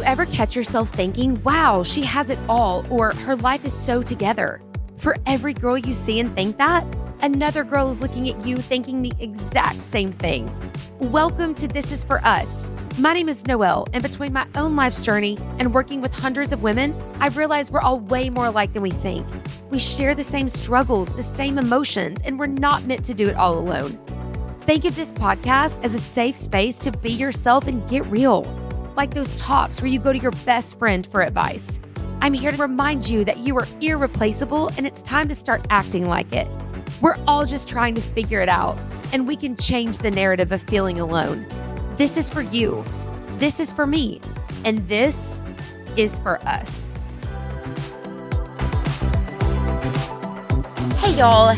ever catch yourself thinking, wow, she has it all, or her life is so together? For every girl you see and think that, another girl is looking at you thinking the exact same thing. Welcome to This Is For Us. My name is Noël, and between my own life's journey and working with hundreds of women, I've realized we're all way more alike than we think. We share the same struggles, the same emotions, and we're not meant to do it all alone. Think of this podcast as a safe space to be yourself and get real. Like those talks where you go to your best friend for advice. I'm here to remind you that you are irreplaceable and it's time to start acting like it. We're all just trying to figure it out, and we can change the narrative of feeling alone. This is for you. This is for me. And this is for us. Hey, y'all.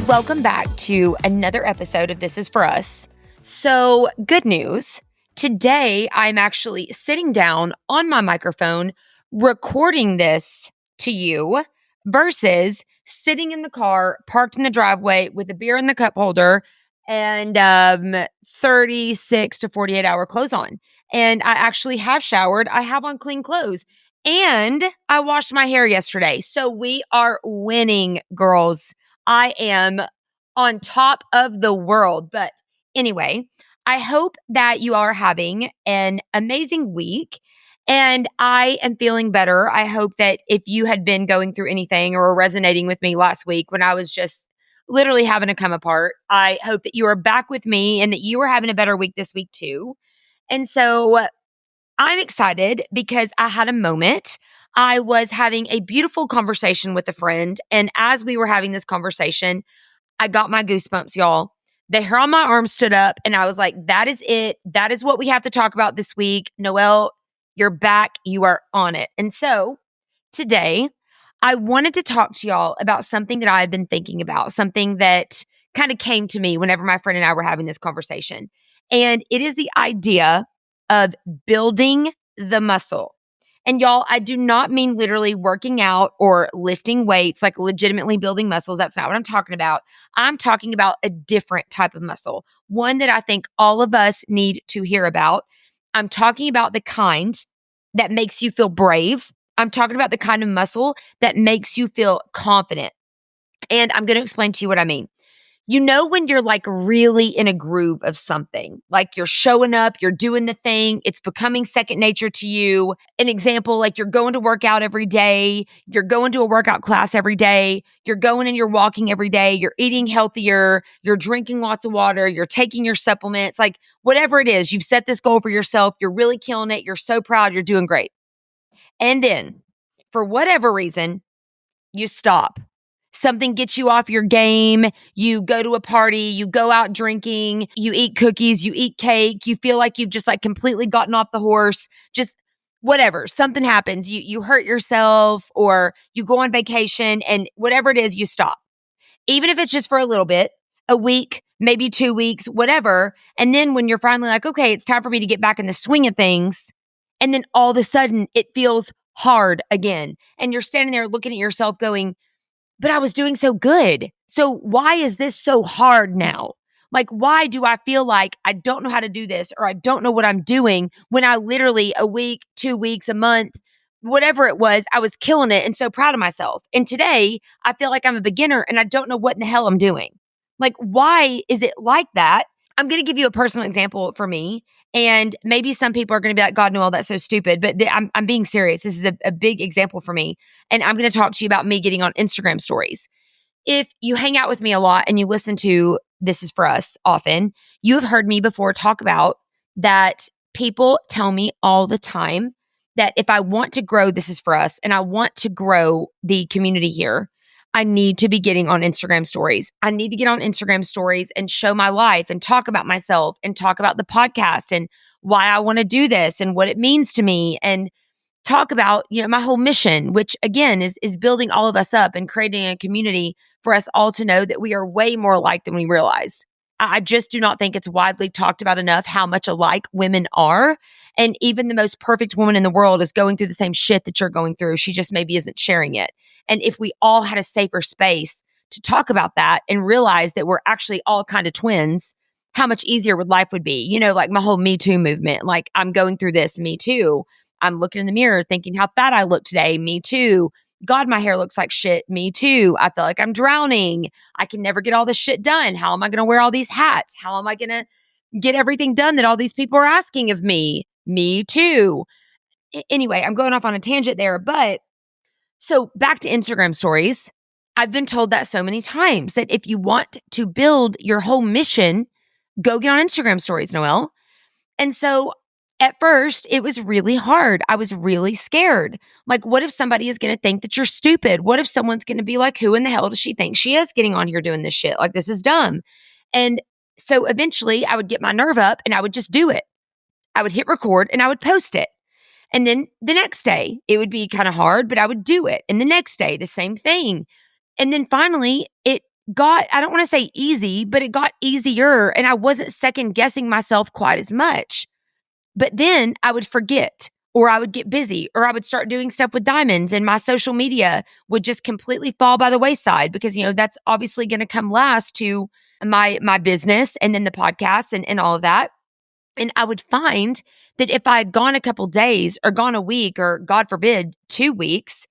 Welcome back to another episode of This Is For Us. So, good news. Today, I'm actually sitting down on my microphone, recording this to you versus sitting in the car, parked in the driveway with a beer in the cup holder and 36 to 48 hour clothes on. And I actually have showered. I have on clean clothes and I washed my hair yesterday. So we are winning, girls. I am on top of the world. But anyway, I hope that you are having an amazing week. And I am feeling better. I hope that if you had been going through anything or resonating with me last week when I was just literally having to come apart, I hope that you are back with me and that you are having a better week this week too. And so I'm excited because I had a moment. I was having a beautiful conversation with a friend. And as we were having this conversation, I got my goosebumps, y'all. The hair on my arm stood up and I was like, that is it. That is what we have to talk about this week. Noël, you're back. You are on it. And so today, I wanted to talk to y'all about something that I've been thinking about, something that kind of came to me whenever my friend and I were having this conversation. And it is the idea of building the muscle. And y'all, I do not mean literally working out or lifting weights, like legitimately building muscles. That's not what I'm talking about. I'm talking about a different type of muscle, one that I think all of us need to hear about. I'm talking about the kind that makes you feel brave. I'm talking about the kind of muscle that makes you feel confident. And I'm going to explain to you what I mean. You know, when you're like really in a groove of something, like you're showing up, you're doing the thing, it's becoming second nature to you. An example, like you're going to work out every day, you're going to a workout class every day, you're going and you're walking every day, you're eating healthier, you're drinking lots of water, you're taking your supplements, like whatever it is, you've set this goal for yourself, you're really killing it, you're so proud, you're doing great. And then, for whatever reason, you stop. Something gets you off your game. You go to a party, you go out drinking, you eat cookies, you eat cake. You feel like you've just like completely gotten off the horse. Just whatever. Something happens. You hurt yourself or you go on vacation and whatever it is, you stop. Even if it's just for a little bit, a week, maybe 2 weeks, whatever. And then when you're finally like, okay, it's time for me to get back in the swing of things. And then all of a sudden it feels hard again. And you're standing there looking at yourself going, but I was doing so good. So why is this so hard now? Like, why do I feel like I don't know how to do this or I don't know what I'm doing when I literally a week, 2 weeks, a month, whatever it was, I was killing it and so proud of myself. And today I feel like I'm a beginner and I don't know what in the hell I'm doing. Like, why is it like that? I'm going to give you a personal example for me. And maybe some people are going to be like, God, Noël, that's so stupid. But I'm being serious. This is a big example for me. And I'm going to talk to you about me getting on Instagram stories. If you hang out with me a lot and you listen to This Is For Us often, you have heard me before talk about that people tell me all the time that if I want to grow This Is For Us and I want to grow the community here, I need to be getting on Instagram stories. I need to get on Instagram stories and show my life and talk about myself and talk about the podcast and why I want to do this and what it means to me and talk about, my whole mission, which again is building all of us up and creating a community for us all to know that we are way more alike than we realize. I just do not think it's widely talked about enough how much alike women are. And even the most perfect woman in the world is going through the same shit that you're going through. She just maybe isn't sharing it. And if we all had a safer space to talk about that and realize that we're actually all kind of twins, how much easier would life would be? Like my whole Me Too movement, like I'm going through this, me too. I'm looking in the mirror thinking how fat I look today. Me too. God, my hair looks like shit. Me too. I feel like I'm drowning. I can never get all this shit done. How am I going to wear all these hats? How am I going to get everything done that all these people are asking of me? Me too. Anyway, I'm going off on a tangent there, but so back to Instagram stories. I've been told that so many times that if you want to build your whole mission, go get on Instagram stories, Noelle. And so at first, it was really hard. I was really scared. Like, what if somebody is going to think that you're stupid? What if someone's going to be like, who in the hell does she think she is getting on here doing this shit? Like, this is dumb. And so eventually I would get my nerve up and I would just do it. I would hit record and I would post it. And then the next day, it would be kind of hard, but I would do it. And the next day, the same thing. And then finally, it got, I don't want to say easy, but it got easier. And I wasn't second guessing myself quite as much. But then I would forget, or I would get busy, or I would start doing stuff with diamonds, and my social media would just completely fall by the wayside because, that's obviously going to come last to my business and then the podcast and all of that. And I would find that if I had gone a couple days or gone a week or, God forbid, 2 weeks,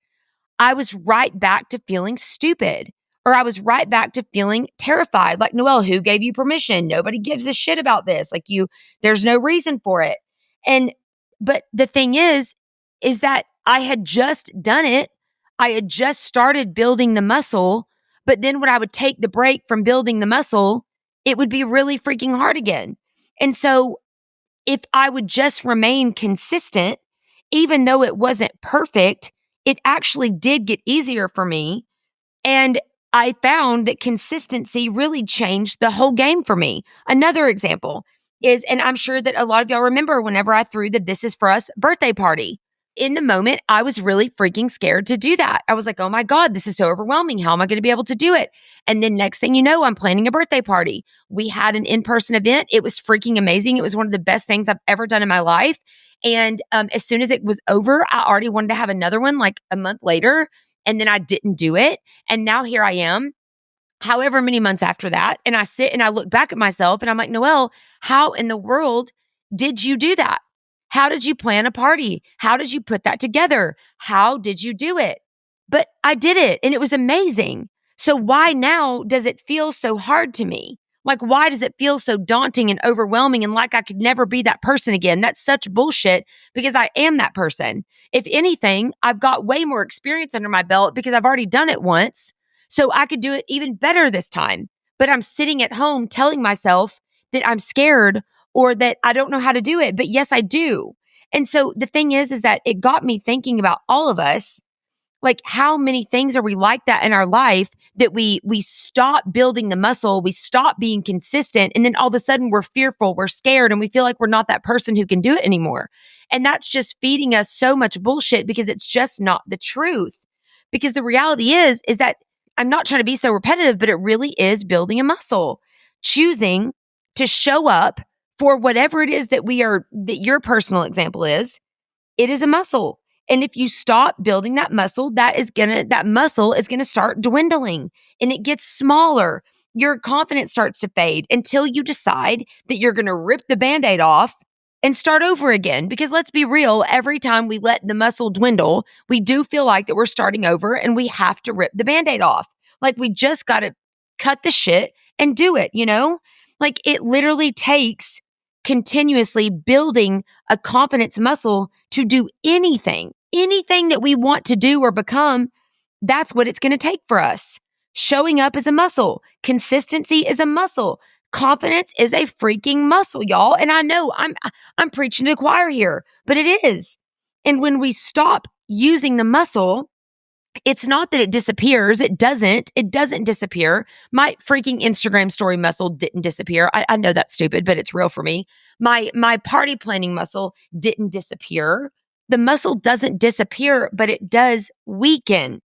I was right back to feeling stupid, or I was right back to feeling terrified. Like, Noelle, who gave you permission? Nobody gives a shit about this. Like, there's no reason for it. But the thing is that I had just done it. I had just started building the muscle. But then when I would take the break from building the muscle, it would be really freaking hard again. And so if I would just remain consistent, even though it wasn't perfect, it actually did get easier for me. And I found that consistency really changed the whole game for me. Another example is, and I'm sure that a lot of y'all remember whenever I threw the This Is For Us birthday party. In the moment, I was really freaking scared to do that. I was like, oh my God, this is so overwhelming. How am I going to be able to do it? And then next thing you know, I'm planning a birthday party. We had an in-person event. It was freaking amazing. It was one of the best things I've ever done in my life. And as soon as it was over, I already wanted to have another one like a month later. And then I didn't do it. And now here I am, however many months after that. And I sit and I look back at myself and I'm like, Noelle, how in the world did you do that? How did you plan a party? How did you put that together? How did you do it? But I did it and it was amazing. So why now does it feel so hard to me? Like, why does it feel so daunting and overwhelming and like I could never be that person again? That's such bullshit because I am that person. If anything, I've got way more experience under my belt because I've already done it once. So I could do it even better this time. But I'm sitting at home telling myself that I'm scared or that I don't know how to do it. But yes, I do. And so the thing is that it got me thinking about all of us. Like, how many things are we like that in our life that we stop building the muscle, we stop being consistent, and then all of a sudden we're fearful, we're scared, and we feel like we're not that person who can do it anymore. And that's just feeding us so much bullshit because it's just not the truth. Because the reality is that I'm not trying to be so repetitive, but it really is building a muscle. Choosing to show up for whatever it is that your personal example is, it is a muscle. And if you stop building that muscle, that muscle is gonna start dwindling and it gets smaller. Your confidence starts to fade until you decide that you're gonna rip the Band-Aid off and start over again. Because let's be real, every time we let the muscle dwindle, we do feel like that we're starting over and we have to rip the Band-Aid off. Like, we just gotta cut the shit and do it, Like, it literally takes continuously building a confidence muscle to do anything that we want to do or become. That's what it's going to take for us. Showing up is a muscle. Consistency is a muscle. Confidence is a freaking muscle, y'all. And I know I'm preaching to the choir here, but it is. And when we stop using the muscle, it's not that it disappears. It doesn't disappear. My freaking Instagram story muscle didn't disappear. I know that's stupid, but it's real for me. My party planning muscle didn't disappear. The muscle doesn't disappear, but it does weaken.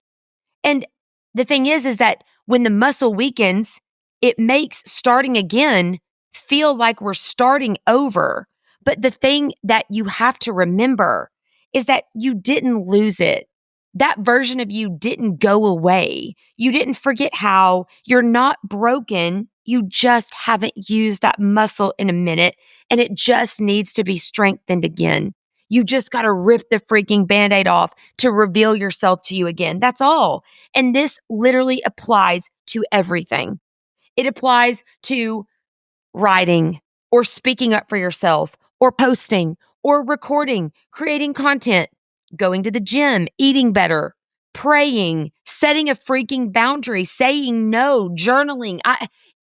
And the thing is that when the muscle weakens, it makes starting again feel like we're starting over. But the thing that you have to remember is that you didn't lose it. That version of you didn't go away. You didn't forget how. You're not broken. You just haven't used that muscle in a minute, and it just needs to be strengthened again. You just got to rip the freaking Band-Aid off to reveal yourself to you again. That's all. And this literally applies to everything. It applies to writing or speaking up for yourself or posting or recording, creating content, going to the gym, eating better, praying, setting a freaking boundary, saying no, journaling,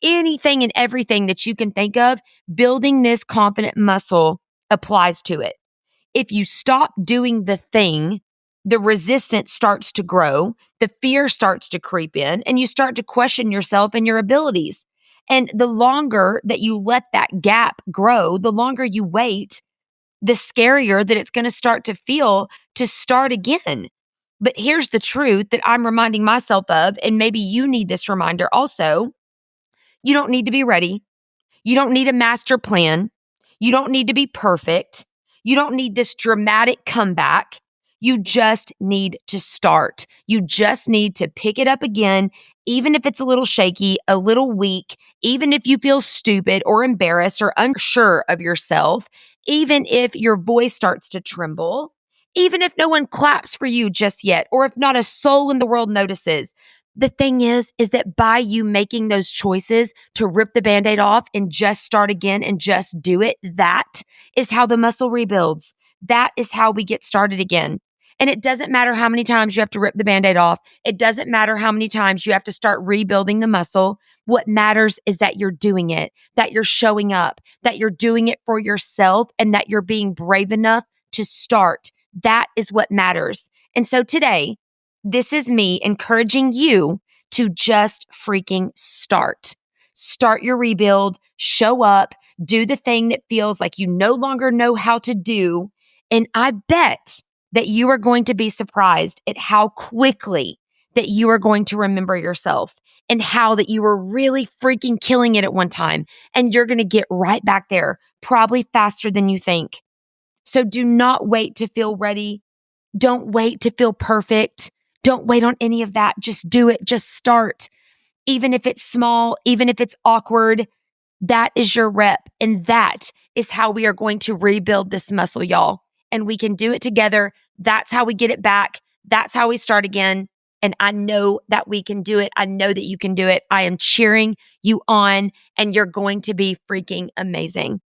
anything and everything that you can think of, building this confident muscle applies to it. If you stop doing the thing, the resistance starts to grow, the fear starts to creep in, and you start to question yourself and your abilities. And the longer that you let that gap grow, the longer you wait, the scarier that it's going to start to feel to start again. But here's the truth that I'm reminding myself of, and maybe you need this reminder also. You don't need to be ready. You don't need a master plan. You don't need to be perfect. You don't need this dramatic comeback. You just need to start. You just need to pick it up again, even if it's a little shaky, a little weak, even if you feel stupid or embarrassed or unsure of yourself, even if your voice starts to tremble, even if no one claps for you just yet, or if not a soul in the world notices. The thing is that by you making those choices to rip the Band-Aid off and just start again and just do it, that is how the muscle rebuilds. That is how we get started again. And it doesn't matter how many times you have to rip the Band-Aid off. It doesn't matter how many times you have to start rebuilding the muscle. What matters is that you're doing it, that you're showing up, that you're doing it for yourself, and that you're being brave enough to start. That is what matters. And so today, this is me encouraging you to just freaking start. Start your rebuild, show up, do the thing that feels like you no longer know how to do. And I bet that you are going to be surprised at how quickly that you are going to remember yourself and how that you were really freaking killing it at one time. And you're going to get right back there, probably faster than you think. So do not wait to feel ready. Don't wait to feel perfect. Don't wait on any of that. Just do it. Just start. Even if it's small, even if it's awkward, that is your rep. And that is how we are going to rebuild this muscle, y'all. And we can do it together. That's how we get it back. That's how we start again. And I know that we can do it. I know that you can do it. I am cheering you on, and you're going to be freaking amazing.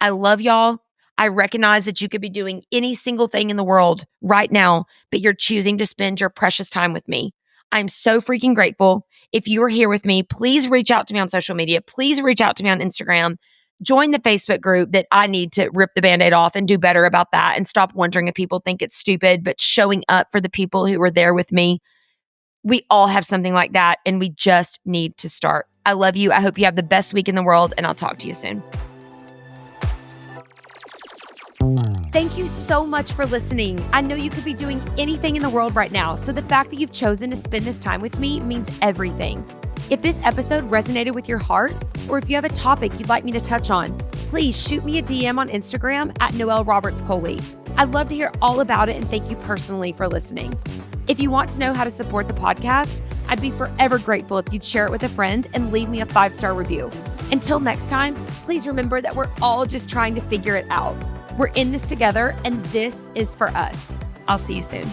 I love y'all. I recognize that you could be doing any single thing in the world right now, but you're choosing to spend your precious time with me. I'm so freaking grateful. If you are here with me, please reach out to me on social media. Please reach out to me on Instagram. Join the Facebook group that I need to rip the Band-Aid off and do better about that and stop wondering if people think it's stupid, but showing up for the people who are there with me. We all have something like that, and we just need to start. I love you. I hope you have the best week in the world, and I'll talk to you soon. Thank you so much for listening. I know you could be doing anything in the world right now, so the fact that you've chosen to spend this time with me means everything. If this episode resonated with your heart, or if you have a topic you'd like me to touch on, please shoot me a DM on Instagram at Noel Roberts Coley. I'd love to hear all about it, and thank you personally for listening. If you want to know how to support the podcast, I'd be forever grateful if you'd share it with a friend and leave me a 5-star review. Until next time, please remember that we're all just trying to figure it out. We're in this together, and this is for us. I'll see you soon.